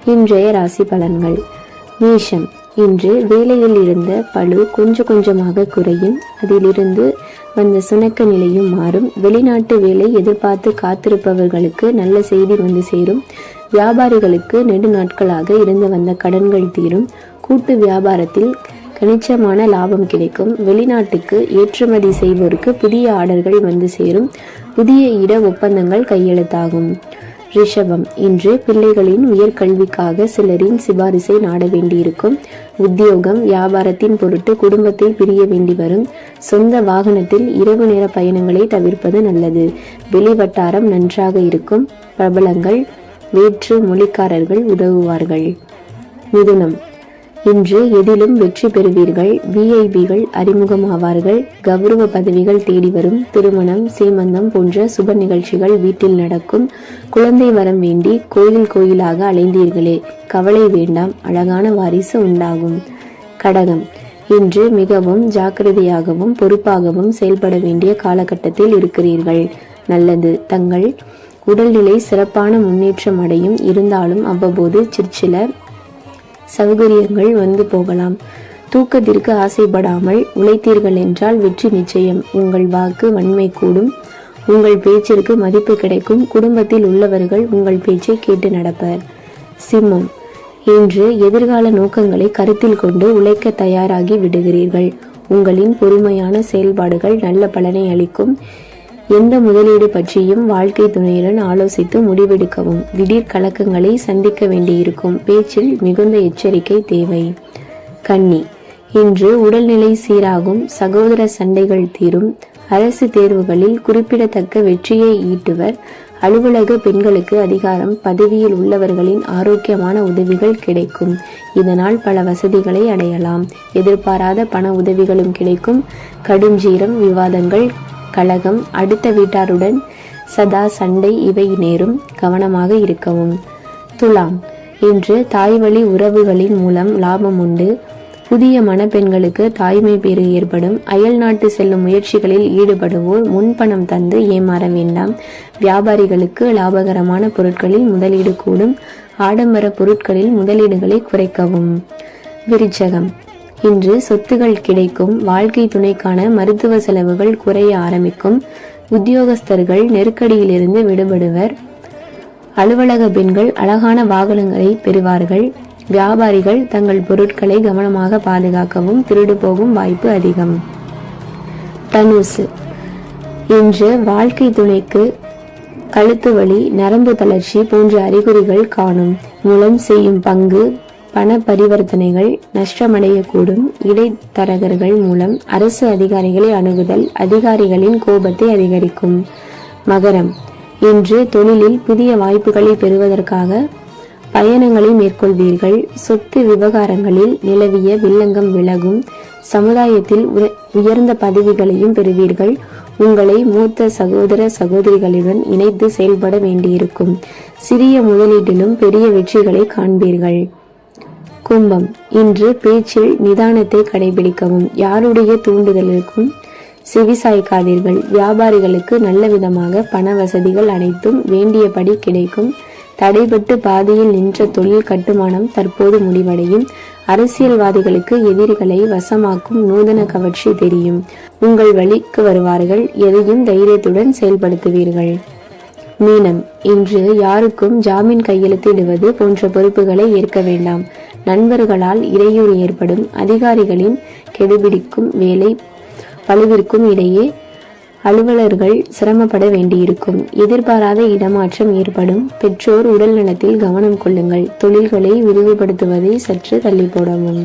இன்றைய ராசி பலன்கள். மேஷம். இன்று வேலையில் இருந்த பளு கொஞ்சம் கொஞ்சமாக குறையும். அதிலிருந்து வந்த சுணக்க நிலையும் மாறும். வெளிநாட்டு வேலை எதிர்பார்த்து காத்திருப்பவர்களுக்கு நல்ல செய்தி வந்து சேரும். வியாபாரிகளுக்கு நெடு நாட்களாக இருந்து வந்த கடன்கள் தீரும். கூட்டு வியாபாரத்தில் கணிச்சமான லாபம் கிடைக்கும். வெளிநாட்டுக்கு ஏற்றுமதி செய்வோருக்கு புதிய ஆர்டர்கள் வந்து சேரும். புதிய இட ஒப்பந்தங்கள் கையெழுத்தாகும். ரிஷபம். இன்று பிள்ளைகளின் உயர்கல்விக்காக சிலரின் சிபாரிசை நாட வேண்டியிருக்கும். உத்தியோகம், வியாபாரத்தின் பொருட்டு குடும்பத்தை பிரிய வேண்டி வரும். சொந்த வாகனத்தில் இரவு நேர பயணங்களை தவிர்ப்பது நல்லது. வெளிவட்டாரம் நன்றாக இருக்கும். பிரபலங்கள், வேற்று மொழிக்காரர்கள் உதவுவார்கள். மிதுனம். இன்று எதிலும் வெற்றி பெறுவீர்கள். விஐபிகள் அறிமுகமாவார்கள். கௌரவ பதவிகள் தேடி வரும். திருமணம், சீமந்தம் போன்ற சுப நிகழ்ச்சிகள் வீட்டில் நடக்கும். குழந்தை வரம் வேண்டி கோயிலாக அலைந்தீர்களே, கவலை வேண்டாம், அழகான வாரிசு உண்டாகும். கடகம். இன்று மிகவும் ஜாக்கிரதையாகவும் பொறுப்பாகவும் செயல்பட வேண்டிய காலகட்டத்தில் இருக்கிறீர்கள். நல்லது. தங்கள் உடல்நிலை சிறப்பான முன்னேற்றம் அடையும். இருந்தாலும் அவ்வப்போது சிற்சில சௌகரியங்கள் வந்து போகலாம். தூக்கத்திற்கு ஆசைப்படாமல் உழைத்தீர்கள் என்றால் வெற்றி நிச்சயம். உங்கள் வாக்கு வன்மை கூடும். உங்கள் பேச்சிற்கு மதிப்பு கிடைக்கும். குடும்பத்தில் உள்ளவர்கள் உங்கள் பேச்சை கேட்டு நடப்பர். சிம்மம். இன்று எதிர்கால நோக்கங்களை கருத்தில் கொண்டு உழைக்க தயாராகி விடுகிறீர்கள். உங்களின் பொறுமையான செயல்பாடுகள் நல்ல பலனை அளிக்கும். எந்த முதலீடு பற்றியும் வாழ்க்கை துணையுடன் ஆலோசித்து முடிவெடுக்கவும். திடீர் கலக்கங்களை சந்திக்க வேண்டியிருக்கும். பேச்சில் மிகுந்த எச்சரிக்கை தேவை. கன்னி. இன்று உடல்நிலை சீராகும். சகோதர சண்டைகள் தீரும். அரசு தேர்வுகளில் குறிப்பிடத்தக்க வெற்றியை ஈட்டுவர். அலுவலக பெண்களுக்கு அதிகாரம், பதவியில் உள்ளவர்களின் ஆரோக்கியமான உதவிகள் கிடைக்கும். இதனால் பல வசதிகளை அடையலாம். எதிர்பாராத பண உதவிகளும் கிடைக்கும். கடுஞ்சீரம், விவாதங்கள், கலகம், அடுத்த வீட்டாருடன் சதா சண்டை இவை நேரும். கவனமாக இருக்கவும். துலாம். இன்று தாய்வழி உறவுகளின் மூலம் லாபம் உண்டு. புதிய மணப்பெண்களுக்கு தாய்மை பேறு ஏற்படும். அயல் நாட்டு செல்லும் முயற்சிகளில் ஈடுபடுவோர் முன்பணம் தந்து ஏமாற வேண்டாம். வியாபாரிகளுக்கு லாபகரமான பொருட்களில் முதலீடு கூடும். ஆடம்பர பொருட்களில் முதலீடுகளை குறைக்கவும். விருச்சகம். இன்று சொத்துகள் கிடைக்கும். வாழ்க்கை துணைக்கான மருத்துவ செலவுகள் குறைய ஆரம்பிக்கும். உத்தியோகஸ்தர்கள் நெருக்கடியிலிருந்து விடுபடுவர். அலுவலக பெண்கள் அழகான வாகனங்களை பெறுவார்கள். வியாபாரிகள் தங்கள் பொருட்களை கவனமாக பாதுகாக்கவும். திருடு போகும் வாய்ப்பு அதிகம். தனுசு. இன்று வாழ்க்கை துணைக்கு கழுத்து வலி, நரம்பு தளர்ச்சி போன்ற அறிகுறிகள் காணும். மூலம் செய்யும் பங்கு பண பரிவர்த்தனைகள் நஷ்டமடையக்கூடும். இடைத்தரகர்கள் மூலம் அரசு அதிகாரிகளை அணுகுதல் அதிகாரிகளின் கோபத்தை அதிகரிக்கும். மகரம். இன்று தொழிலில் புதிய வாய்ப்புகளை பெறுவதற்காக பயணங்களை மேற்கொள்வீர்கள். சொத்து விவகாரங்களில் நிலவிய வில்லங்கம் விலகும். சமுதாயத்தில் உயர்ந்த பதவிகளையும் பெறுவீர்கள். உங்களை மூத்த சகோதர சகோதரிகளுடன் இணைத்து செயல்பட வேண்டியிருக்கும். சிறிய முதலீட்டிலும் பெரிய வெற்றிகளை காண்பீர்கள். கும்பம். இன்று பேச்சில் நிதானத்தை கடைபிடிக்கவும். யாருடைய தூண்டுதலுக்கும் செவிசாய்க்காதீர்கள். வியாபாரிகளுக்கு நல்ல விதமாக பண வசதிகள் அனைத்தும் வேண்டியபடி கிடைக்கும். தடைபட்டு பாதியில் நின்ற தொழில் கட்டுமானம் தற்போது முடிவடையும். அரசியல்வாதிகளுக்கு எதிரிகளை வசமாக்கும் நூதன கவர்ச்சி தெரியும். உங்கள் வழிக்கு வருவார்கள். எதையும் தைரியத்துடன் செயல்படுத்துவீர்கள். மீனம். இன்று யாருக்கும் ஜாமீன் கையெழுத்திடுவது போன்ற பொறுப்புகளை ஏற்க வேண்டாம். நண்பர்களால் இடையூறு ஏற்படும். அதிகாரிகளின் கெடுபிடிக்கும் வேலை பழுவிற்கும் இடையே அலுவலர்கள் சிரமப்பட வேண்டியிருக்கும். எதிர்பாராத இடமாற்றம் ஏற்படும். பெற்றோர் உடல் நலத்தில் கவனம் கொள்ளுங்கள். தொழில்களை விரிவுபடுத்துவதை சற்று தள்ளி போடவும்.